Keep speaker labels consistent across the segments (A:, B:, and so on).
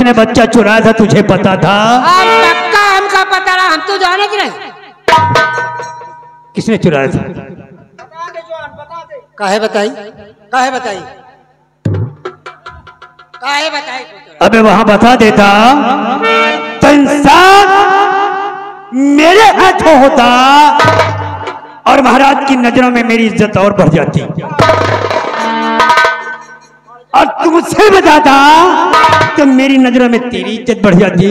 A: किसने बच्चा चुराया था तुझे पता था?
B: पक्का हमका पता रहा, हम तो जाने के नहीं।
A: किसने चुराया था?
B: काहे बताई, काहे बताई, काहे बताई?
A: अबे वहां बता देता तो इंसान मेरे हाथों होता और महाराज की नजरों में मेरी इज्जत और बढ़ जाती। और तुमसे बताता तो मेरी नजरों में तेरी इज्जत बढ़ जाती।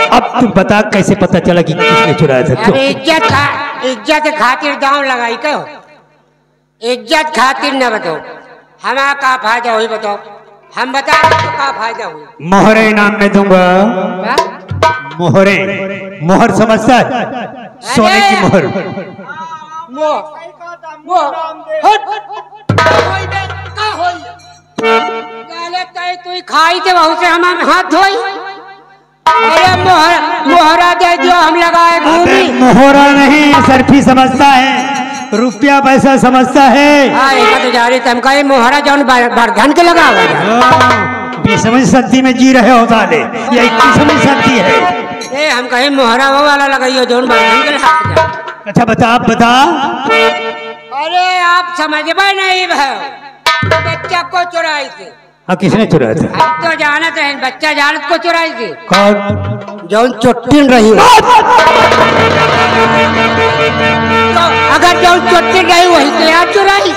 A: अब तू बता कैसे पता चला कि किसने चुराया था?
B: अरे इज्जत खातिर दांव लगाई क्यों? इज्जत खातिर न बताओ, हमारा का फायदा हुई बताओ? हम बता तो का फायदा हुई?
A: मोहरे इनाम में दूंगा। मोहरे, मोहर समझता है? सोने की मोहर।
B: तू खाई थे वहां से हम हाथ धोई। अरे मोहरा दे दियो, हम लगाए घूमी। मोहरा
A: नहीं, सर्फी समझता है, रुपया पैसा समझता है।
B: तो जा रही तुमका ये मोहरा जौन बरधन के लगा हुआ
A: 20वीं सदी में जी रहे होता है, ये 21वीं सदी है।
B: ए हम कहे मोहरा वो वाला लगाइयो जौन बरधन के लगा।
A: अच्छा बता, आप बता।
B: अरे आप समझ में नहीं भाई, बच्चा को चुराई थी।
A: हाँ, किसने चुराया था?
B: हम तो जानते हैं, बच्चा जानत को चुराई थी।
A: कौन?
B: जौन चुट्टिन रही हो। तो अगर जौन चुट्टिन रही वही तो यार चुराई।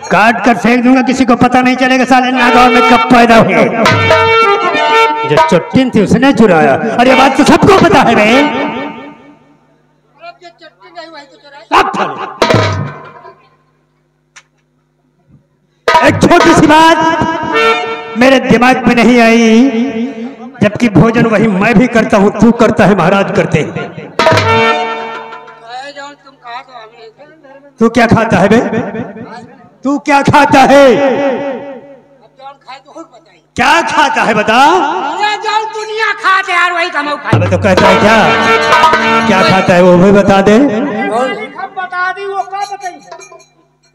A: काट कर फेंक दूंगा, किसी को पता नहीं चलेगा साले नागौर में कब पैदा हुए। जो चुट्टिन थी उसने चुराया। अरे बात तो सबको पता है बे। एक छोटी सी बात मेरे दिमाग में नहीं आई, जबकि भोजन वही मैं भी करता हूँ, तू करता है, महाराज करते हैं। तू क्या खाता है बे? तू क्या खाता है? क्या खाता है बता?
B: दुनिया खाते यार वही कमाऊ खाते।
A: अबे तो कहता है क्या खाता है वो भी बता दे।
B: बता दी वो क्या बताई?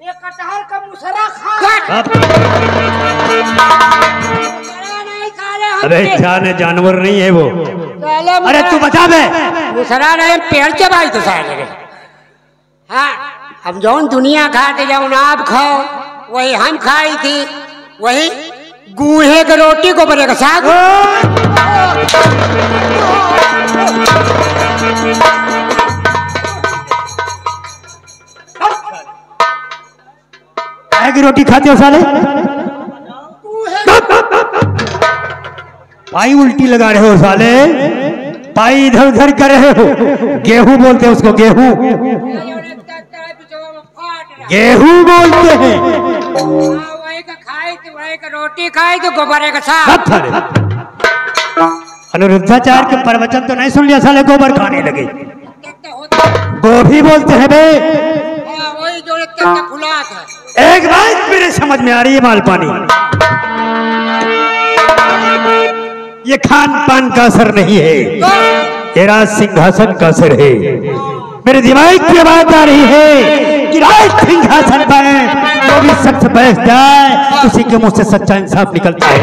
B: एक कटहल का मुसरा खा।
A: अबे जाने जानवर नहीं है वो। अरे तू बता बे।
B: मुसरा नहीं, पेड़ चबाई तो शायद। हाँ, हम जौन दुनिया खाते जौन आप खाओ वही हम खाई थी, वही गूहे के रोटी को बनेगा साग।
A: की रोटी खाते हो साले? पाई उल्टी लगा रहे हो साले, पाई इधर उधर कर रहे हो। गेहूं बोलते हैं उसको, गेहूं गेहूं बोलते हैं।
B: वही का खाई तो वही का रोटी खाई तो गोबर का साग।
A: अनिरुद्धाचार्य के प्रवचन तो नहीं सुन लिया साले, गोबर खाने लगे। गोभी बोलते हैं बे।
B: वही जो फुला था।
A: एक बात मेरे समझ में आ रही है मालपानी, ये खान पान का असर नहीं है, ये राज सिंहासन का असर है। मेरे दिमाग की बात आ रही है कि राज सिंहासन पर जो भी शख्स बैठ जाए उसी के मुंह से सच्चा इंसाफ निकलता है।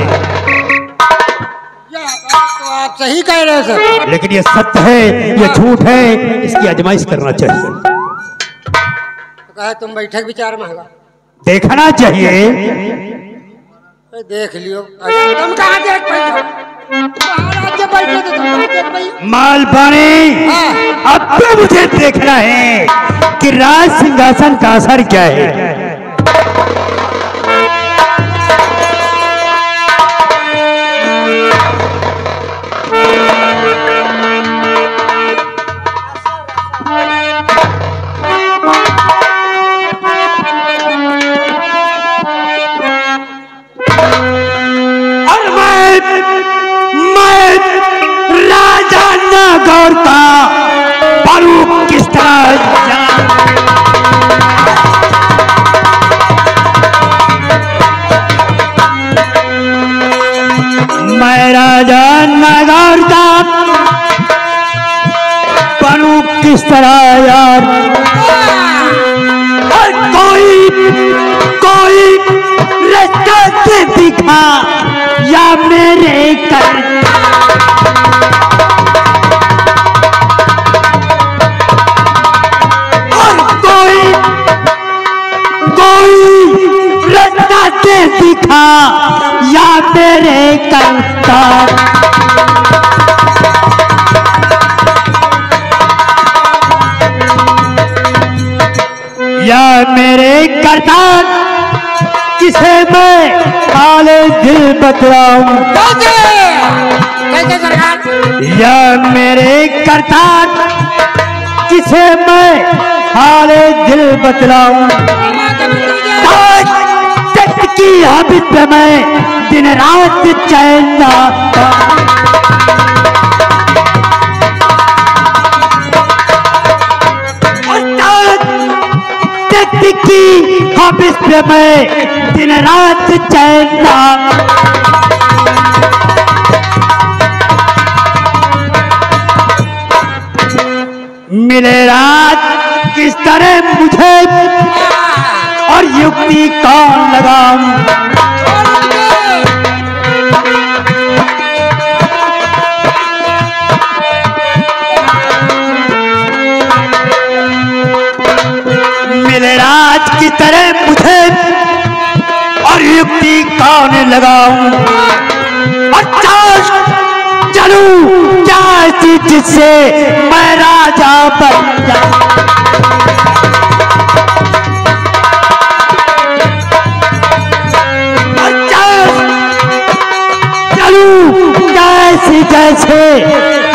B: तो आप सही कह रहे हो सर,
A: लेकिन ये सत्य है, ये झूठ है, इसकी आजमाइश करना चाहिए।
B: तो कहा तुम बैठक विचार में
A: देखना चाहिए।
B: देख लियो। तुम कहाँ देख पाई?
A: मालपानी, अब तो मुझे देखना है कि राज सिंहासन का असर क्या है। नागौर का बारूद किस तरह मैं राजा नागौर करा यार, और कोई रास्ता से दिखा या मेरे कर, और कोई रास्ता से दिखा या मेरे करता, या मेरे करता किसे मैं काले दिल बतलाऊं,
B: कैसे सरकार?
A: या मेरे करता किसे मैं काले दिल बतलाऊं, तख्त की हाबित में दिन रात चैन ना, की हाबिस में दिन रात चैन ना, मिले रात किस तरह मुझे और युक्ति कौन लगाऊं, मिले रात की तरह मुझे और युक्ति कौन लगाऊं, चलूं क्या ऐसी जिससे मैं राजा बन जाऊं, चलूं क्या ऐसी जैसे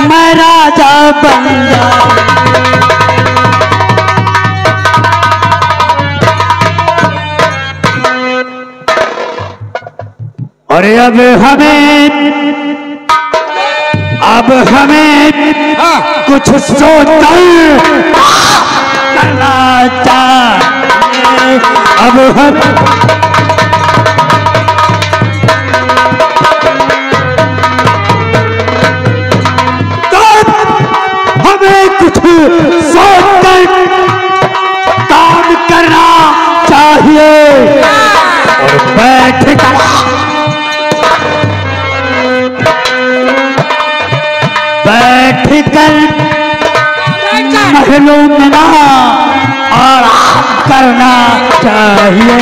A: मैं राजा बन जाऊं, और अब हमें कुछ सोचकर करना चाहिए, अब हमें कुछ सोचकर काम करना चाहिए, और बैठ कर महलों में ना आराम करना चाहिए,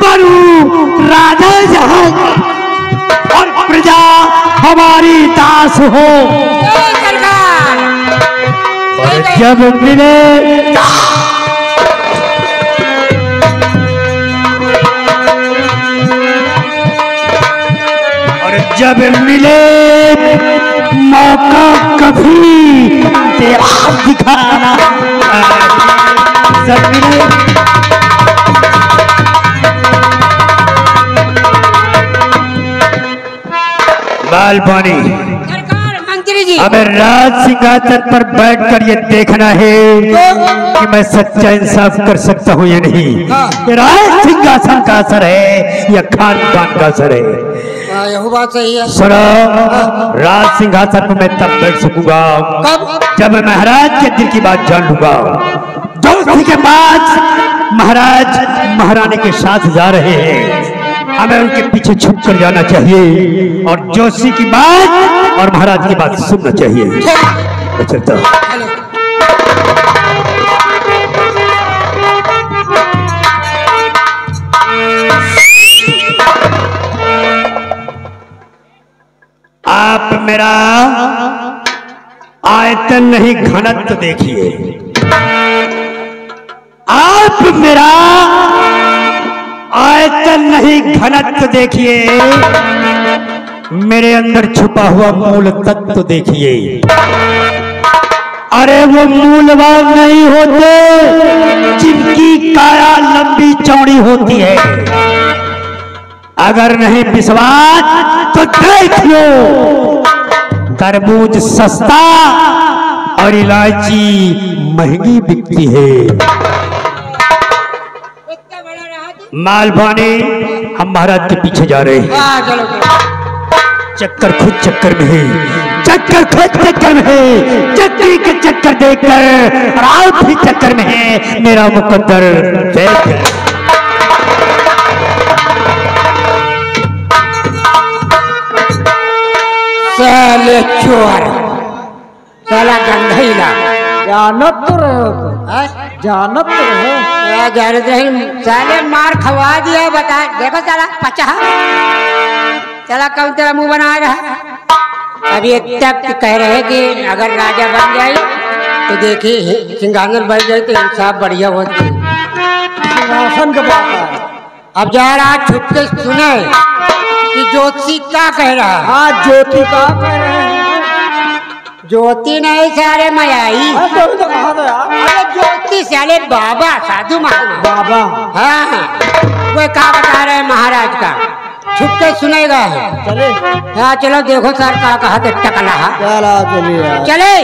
A: बनू राजा जहां और प्रजा हमारी दास हो, और जब मिले जब मिले मौका कभी तेरा दिखाना, जब मिले मालपानी
B: मंत्री जी,
A: हमें राज सिंहासन पर बैठकर ये देखना है कि मैं सच्चा इंसाफ कर सकता हूँ या नहीं, राज सिंहासन का असर है या खान पान का असर है।
B: यह बात सही है।
A: सुनो, राज सिंहासन पर मैं तब बैठ सकूंगा जब मैं महाराज के दिल की बात जान लूंगा। दोस्ती के बाद महाराज महारानी के साथ जा रहे हैं, हमें उनके पीछे छुप कर जाना चाहिए और जोशी की बात और महाराज की बात सुनना चाहिए। चलता आप मेरा आयतन नहीं घनत्व देखिए, आप मेरा आयतन नहीं घनत्व देखिए, मेरे अंदर छुपा हुआ मूल तत्व देखिए। अरे वो मूलवान नहीं होते जिनकी काया लंबी चौड़ी होती है। अगर नहीं विश्वास तो देख लो, तरबूज सस्ता और इलायची महंगी बिकती है। मालवानी हम महाराज के पीछे जा रहे हैं।
B: हाँ चलो
A: चक्कर खुद चक्कर में है, चक्कर खुद चक्कर में है, चक्री के चक्कर देकर और आप भी चक्कर में है। मेरा मुकद्दर
B: साले चोर, साला गंधईला
C: जानत तो रहे हो तुम, जानत तो रहे।
B: जानत रहे साले, मार खवा दिया। बता देखो साला पचा, चला कौन तेरा मुंह बना रहा है। अभी तक कह रहे हैं कि अगर राजा बन जाए तो देखिए सिंहासन बन जाए तो इंसाफ बढ़िया होती।
C: सिंहासन का बात है।
B: अब जा रहा छुप के सुने कि ज्योति क्या कह रहा है।
C: हाँ ज्योति का कह रहे हैं।
B: ज्योति नहीं सारे मयाई।
C: ज्योति तो कहा था यार।
B: अरे ज्योति साले बाबा साधु महात्मा
C: बाबा।
B: हाँ वो क्या बता रहे हैं महाराज का, छुप के सुनेगा।
C: चले
B: हाँ चलो देखो सर का कहा थे टकला।
C: चलिए
B: चले।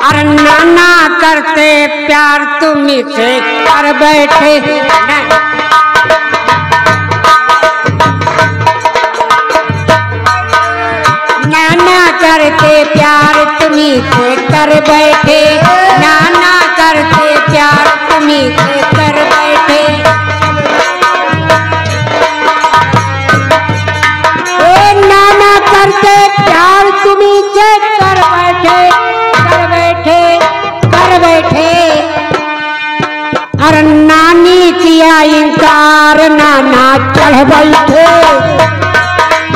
B: अरे नाना करते प्यार तुम से कर बैठे, नाना करते प्यार तुम्ही से कर बैठे, नाना करते प्यार तुम्ही से कर बैठे। नाना करते प्यार तुम्ही से कर बैठे, कर बैठे, कर बैठे। और नानी किया इनकार, नाना चढ़ बैठे।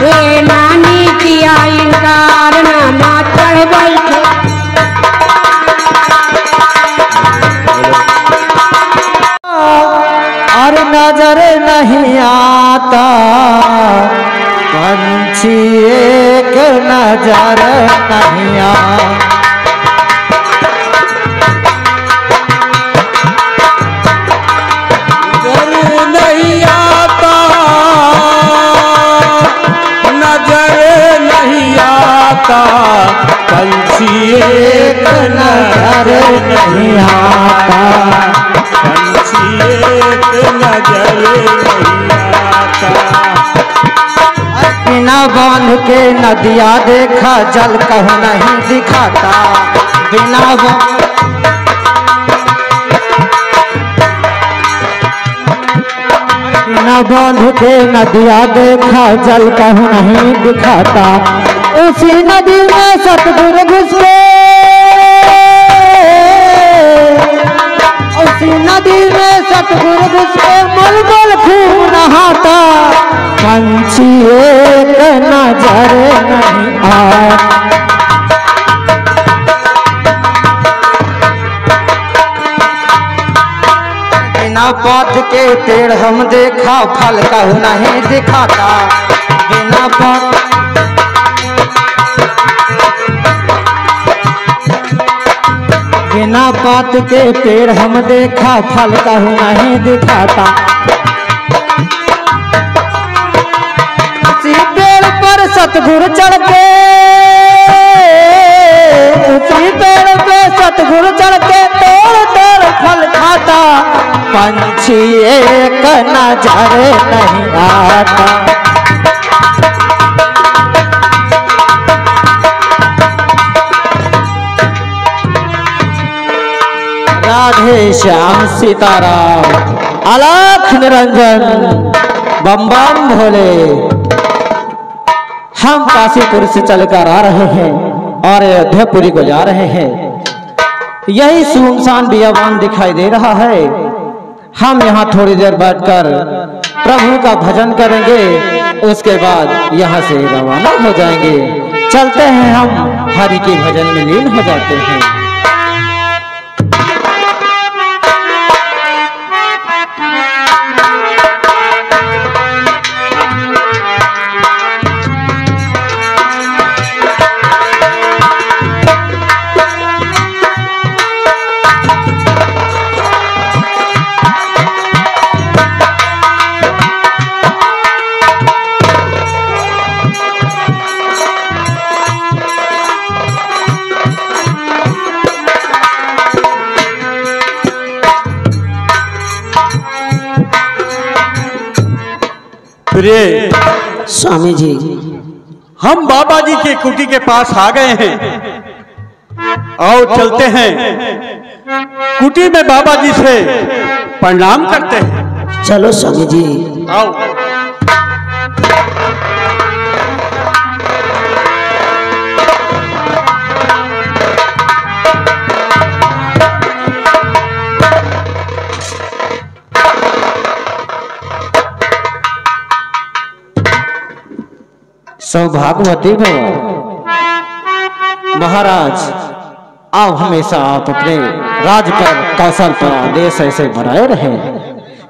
B: ए नानी किया इनकार, नाना चढ़ बैठे।
C: और नजर नहीं आता पंछी एक नजर नहीं आता।
D: नहीं आता नजर नहीं आता पंछी एक
C: नजर नहीं आता,
D: पंछी एक नजर नहीं आता।
C: बिना बांध के नदिया देखा जल कहूँ नहीं दिखाता। बिना बांध के नदिया देखा जल कहूँ नहीं दिखाता। उसी नदी में सतगुरु घुस के, उसी नदी में सतगुरु घुस के बुलबुल खूब नहाता। पंछी एक नजर नहीं आता। बिना पौध के पेड़ हम देखा फल कहूँ नहीं दिखाता। बिना पौध बिना पात के पेड़ हम देखा फल कहूँ नहीं दिखाता। उसी पेड़ पर सतगुरु चढ़ के, उसी पेड़ पे सतगुरु चढ़ के तोड़ तोड़ फल खाता। पंछी एक नजर नहीं आता। राधे श्याम सीताराम, अलख निरंजन, बम बम भोले। हम काशीपुर से चलकर आ रहे हैं और अयोध्यापुरी को जा रहे हैं। यही सुनसान बियाबान दिखाई दे रहा है। हम यहाँ थोड़ी देर बैठकर प्रभु का भजन करेंगे, उसके बाद यहाँ से रवाना हो जाएंगे। चलते हैं, हम हरि के भजन में लीन हो जाते हैं।
D: प्रिय
C: स्वामी जी,
D: हम बाबा जी के कुटी के पास आ गए हैं। आओ चलते हैं, कुटी में बाबा जी से प्रणाम करते हैं।
C: चलो स्वामी जी।
D: आओ।
C: सौभाग्यवती भव महाराज, आप हमेशा आप अपने राज पर कौशल पर आदेश ऐसे बढ़ाए रहे।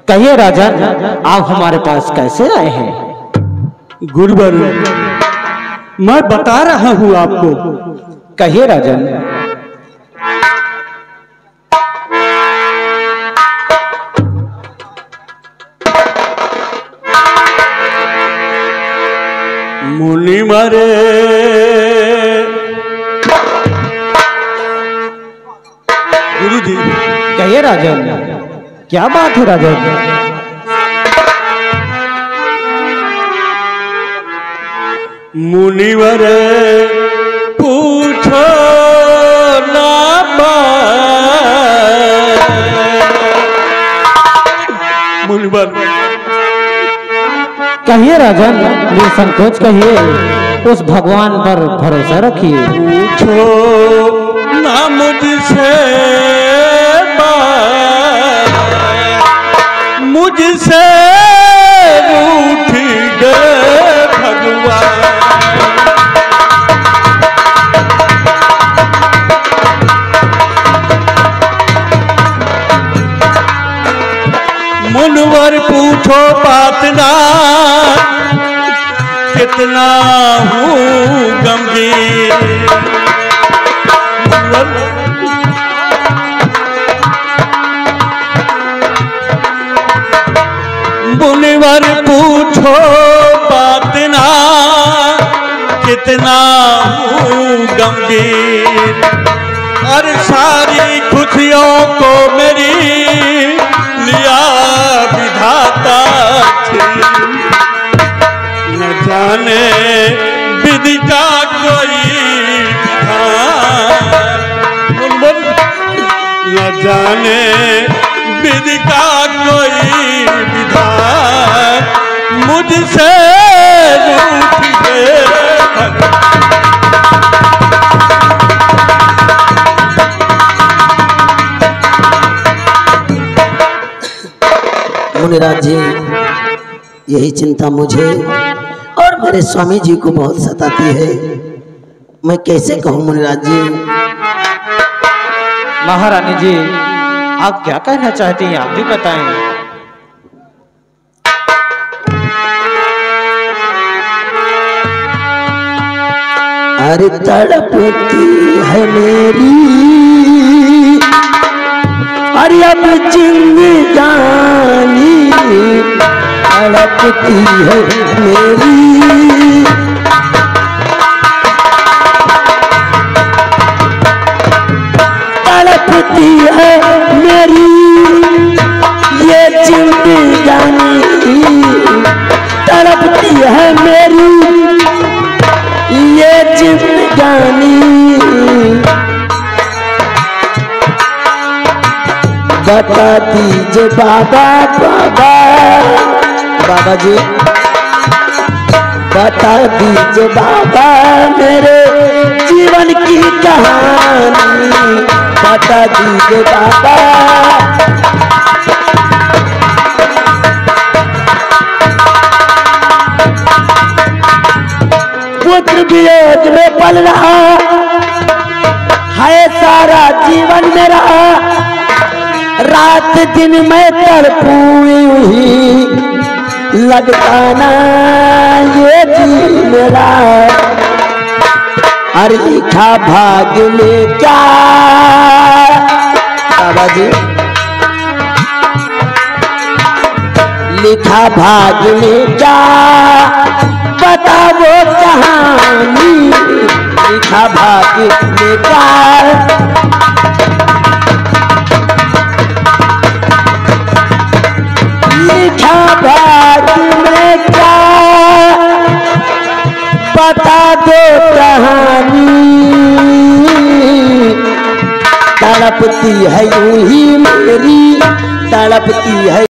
C: कहिए राजन, आप हमारे पास कैसे आए हैं?
D: गुरुवर, मैं बता रहा हूँ आपको।
C: कहिए राजन।
D: मुनि मरे गुरु जी।
C: कहिए राजन, क्या बात है राजन?
D: मुनिवर पूछो ना मुनिवर।
C: कहिए राजन, निसंकोच कहिए, उस भगवान पर भरोसा रखिए।
D: पूछो ना मुझसे मुझसे रूठ गए भगवान। मुनवर पूछो पातना, कितना हूँ गंभीर। मुनिवर पूछो पातना, कितना हूँ गंभीर। और सारी खुशियों को मेरी लिया विधाता न जाने विधि का कोई विधान, न जाने विधि का कोई विधान, मुझसे रूठ गए।
E: मुनिराज जी, यही चिंता मुझे और मेरे स्वामी जी को बहुत सताती है। मैं कैसे कहूँ मुनिराज जी?
C: महारानी जी, आप क्या कहना चाहती हैं, आप भी बताएं।
E: अरे तड़पती है मेरी, अरे अब जिंदगानी तड़पती है मेरी। तड़पती है मेरी ये जिंदगानी, तड़पती है मेरी ये जिंदगानी। बता दीजिए बाबा, बाबा बाबा जी, बता दीजिए बाबा मेरे जीवन की कहानी। बता दीजिए बाबा। पुत्र वियोग में पल रहा है सारा जीवन मेरा, रात दिन में तड़पूई हुई लगता ना ये जी मेरा। अरे लिखा भाग्य में क्या बाबा जी, लिखा भाग्य में क्या बता वो कहानी। लिखा भाग्य में क्या, लिखा भाग्य में क्या कहानी तड़पती है यूं ही मेरी तड़पती है